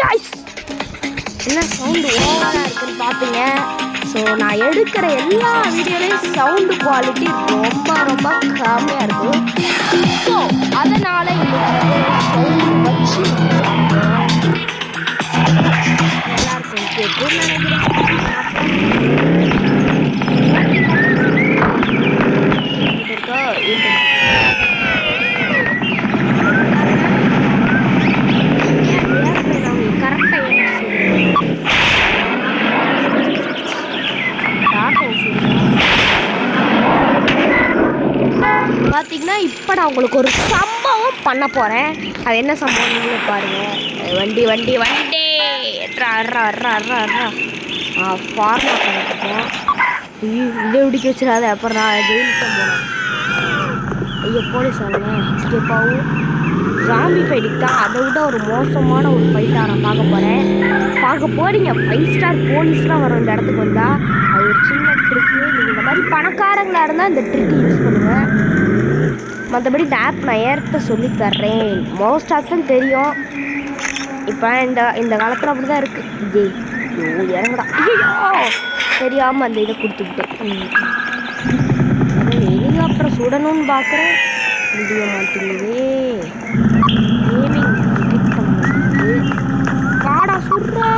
Guys, என்ன sound ஓவராக இருக்குன்னு பார்ப்பீங்க. ஸோ நான் எடுக்கிற எல்லா வீடியோலையும் சவுண்டு குவாலிட்டி ரொம்ப ரொம்ப கம்மியாக இருக்கும். ஸோ அதனால் இன்னைக்கு சவுண்டு வச்சு எல்லாருக்கும் கேட்கும்னு நினைக்கிறேன். பார்த்தீங்கன்னா இப்போ நான் உங்களுக்கு ஒரு சம்பவம் பண்ண போகிறேன். அது என்ன சம்பவம் நீங்களே பாருங்கள். வண்டி வண்டி வண்டி ஃபார்மா பண்ணிட்டுருக்கோம். இதை பிடிக்க வச்சிடாத, அப்புறம் நான் ஜெயிலுக்கு போனேன். ஐயோ போலீஸ் வாங்க எஸ்கேப் ஆகும். ஜாம்பி ஃபைட்டுக்கு தான் அதை விட ஒரு மோசமான ஒரு ஃபைட்டாக நான் பார்க்க போகிறீங்க. 5 ஸ்டார் போலீஸ்லாம் வரும் இந்த இடத்துக்கு வந்தால். அது ஒரு சின்ன ட்ரிக்கு. நீங்கள் இந்த மாதிரி பணக்காரங்களாக இருந்தால் இந்த ட்ரிக்கு யூஸ் பண்ணுங்கள். மற்றபடி இந்த ஆப் நான் ஏற்ற சொல்லி தர்றேன். மோஸ்ட் ஆப் தான் தெரியும். இப்போ இந்த காலத்தில் அப்படி தான் இருக்குது. ஜெய் ஐயோ இறங்கடா. ஐயோ தெரியாமல் அந்த இதை கொடுத்துக்கிட்டேன். ஹெலிகாப்டரை சுடணும்னு பார்க்குறேன், முடிய மாட்டேங்குது. காடா சுடுறா.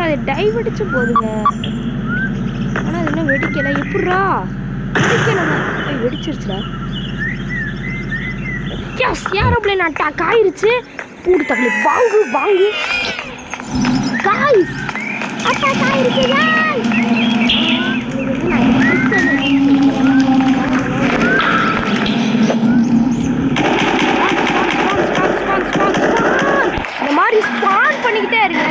அது டைவ் அடிச்சு போதுங்க. ஆனால் அது என்ன வெடிக்கலை. எப்படா வெடிக்கலை? வெடிச்சிருச்சுடா. எஸ், ஏரோப்ளேன் அட்டாக் ஆயிருச்சு. பூடு தள்ளி வாங்கு வாங்கு காய்ஸ், அட்டாக் ஆயிருச்சு காய்ஸ். இந்த மாதிரி ஸ்பான் பண்ணிக்கிட்டே இருங்க.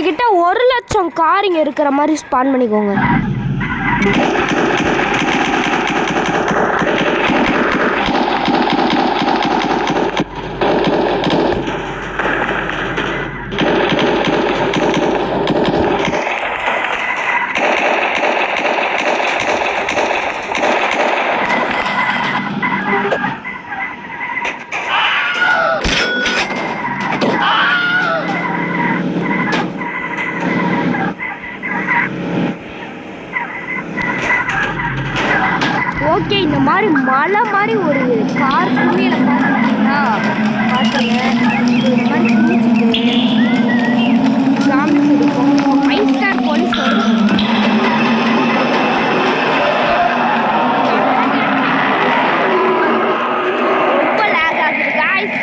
கிட்ட 1,00,000 காரிங்க இருக்கிற மாதிரி ஸ்பான் பண்ணிக்கோங்க. ஓகே, இந்த மாதிரி மலை மாதிரி ஒரு கார் பூமியில் பார்த்துருக்கீங்களா? பார்த்துங்க. இந்த மாதிரி குளிச்சுட்டு சாமி கொடுக்கும். 5 ஸ்டார் போலீஸ் வரும். ரொம்ப லேக் ஆகுது காய்ஸ்.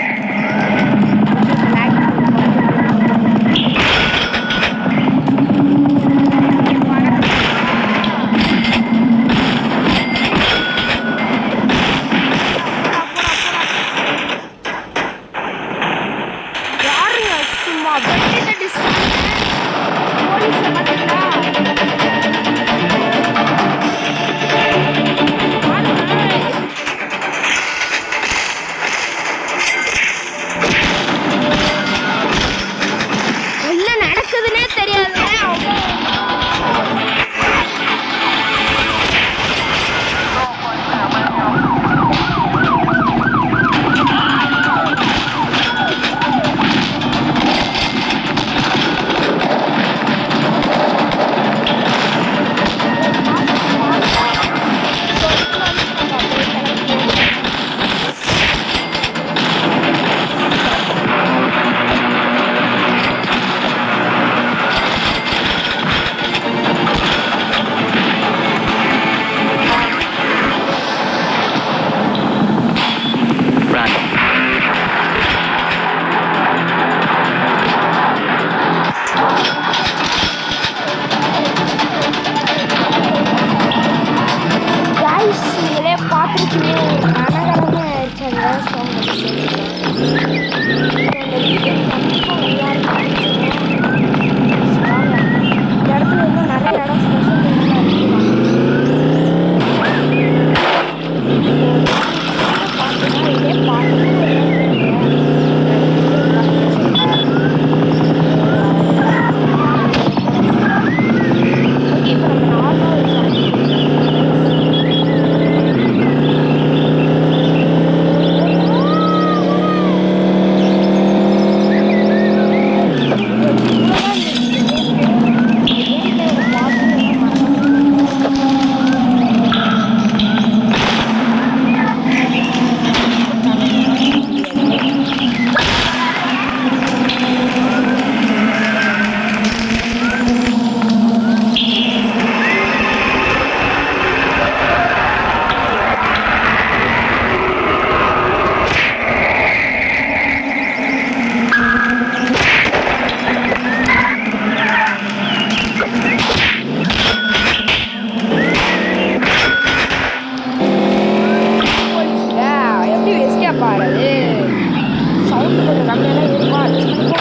சவுண்டு கொஞ்சம் கம்மியாக தான் இருக்கும், அட்ஜஸ்ட் பண்ணிக்கோ.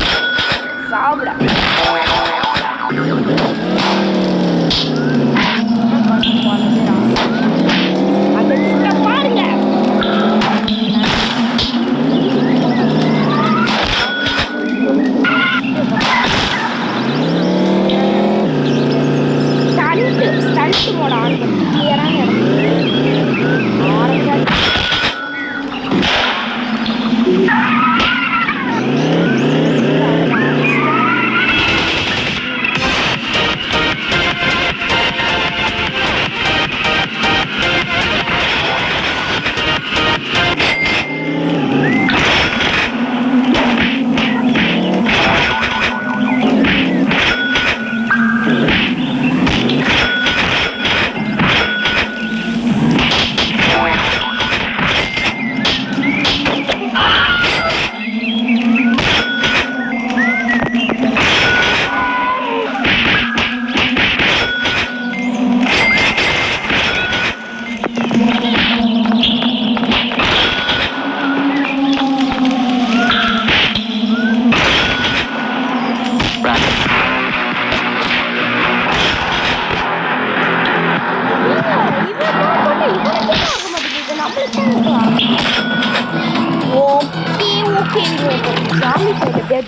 சாப்பிட அந்த பாருங்க. ஸ்டண்ட் மோட ஆன் பண்ணி கிளியரான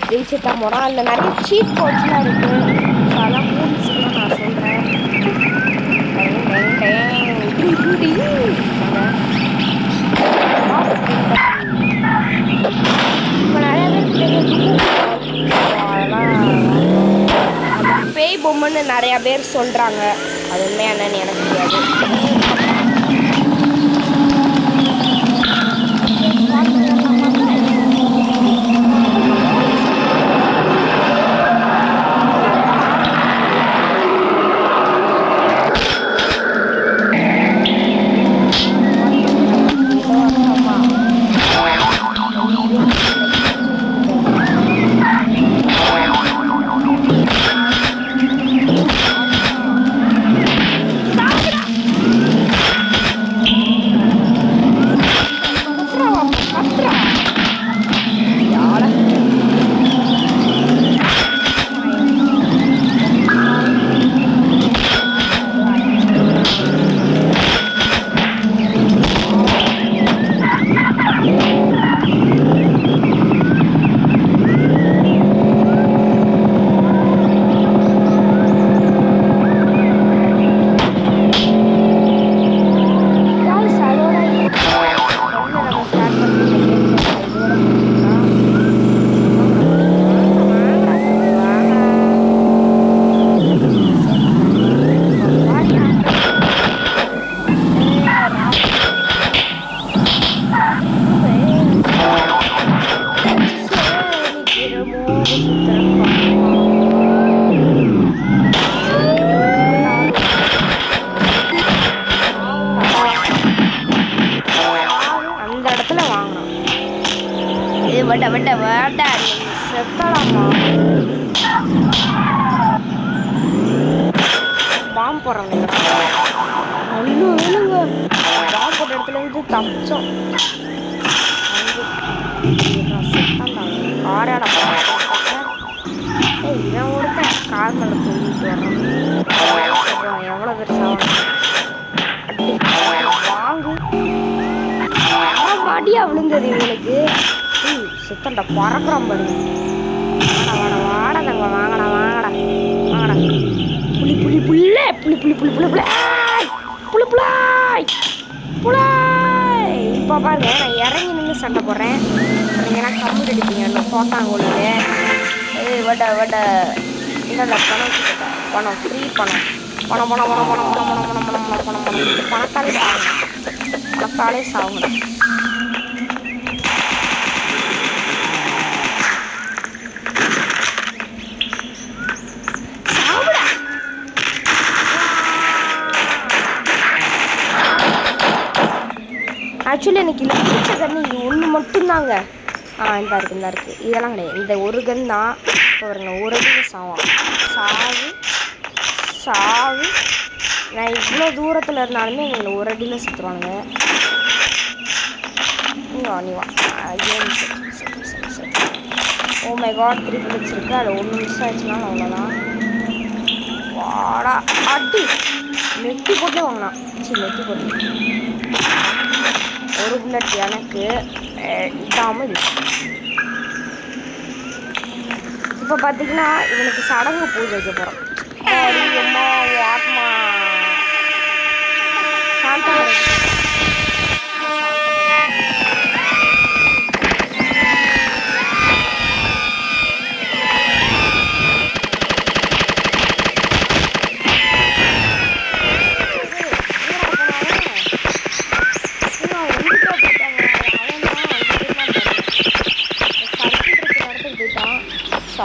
ஜெயிச்சுட்டா போகிறோம். அதில் நிறைய சீட் கோட்ஸ்லாம் இருக்குது. ஸோ அதெல்லாம் போலீஸ்லாம் நான் சொல்கிறேன். இப்போ நிறைய பேர் பேய் பொம்மைன்னு நிறையா பேர் சொல்கிறாங்க. அது உண்மையா என்னன்னு எனக்கு தெரியாது. பாம்பு போடுறாங்க. நல்ல வேணுங்க, பாம்பு போட்ட இடத்துல இருந்து தப்பிச்சோம். காராட இவன் ஒருத்த கார் மேலே தூங்கிட்டு வர்றான். எவ்வளோ பெருசாக வாங்கு மாட்டியா விழுந்தது இவனுக்கு. சித்தண்டா பறக்குறான் பாருங்க. வாடா வாடா தங்க, வாங்கடா வாங்கடா வாங்கடா. புளி புளி புல்ல புளி புளி புளி புளி புளி புளி புளாய் புளாய். இப்போ பாருங்க, நான் இறங்கி நின்று சண்டை போடுறேன். ஏன்னா கம்மி அடிப்பீங்க இன்னும் போட்டாங்கொழிலே. வட வட இல்லை பணம் வச்சுக்கிட்டேன். பணம் ஃப்ரீ பணம் பணம் பணம் பணம் பணம் பணம் பணம் பணம் பணம் பணம் பணம் பணம் பணத்தாலே சாகுங்க, பணத்தாலே சாகுங்க. ஆக்சுவலி எனக்கு இல்லை பிடிச்ச கன்று இது ஒன்று மட்டும்தாங்க. இந்த இருக்குது இதெல்லாம் கிடையாது. இந்த ஒரு கன் தான். இப்போ பாருங்க, ஒரு அடியில் சாவான். சாவு சாவு. நான் இவ்வளோ தூரத்தில் இருந்தாலுமே எங்களை ஒரு அடியில் சுற்றுவானுங்க. நீ வா கேம் சரி. ஓ மை காட் 3 bullets இருக்கு. அதில் 1 மிஸ் ஆயிடுச்சுனாலும் அவ்வளோதான். வாடா அடி நெட்டி போட்டு வாங்கினான். சரி நெட்டி போட்டு 1 புல்லட் எனக்கு இதாமல். இப்போ பார்த்தீங்கன்னா இவனுக்கு சடங்கு பூஜை வைக்க போகிறோம். அம்மா வாட்மா சாந்தா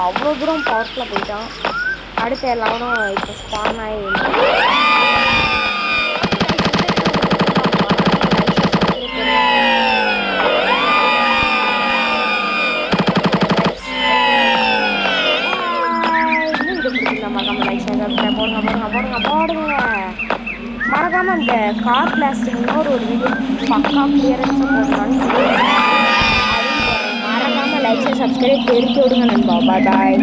அவ்வளோ தூரம் பவர்ஃபுல்லாக போயிட்டான். அடுத்த எல்லாரும் இப்போ ஸ்பான் ஆகி மறக்காம இந்த கார் பிளாஸ்டிக்னு ஒரு வீடியோ பக்கா கிளியரன்ஸாக போடலான்னு மறக்காம லைக் சப்ஸ்கிரைப் தெரிவித்து விடுங்க நண்பா. பாய்.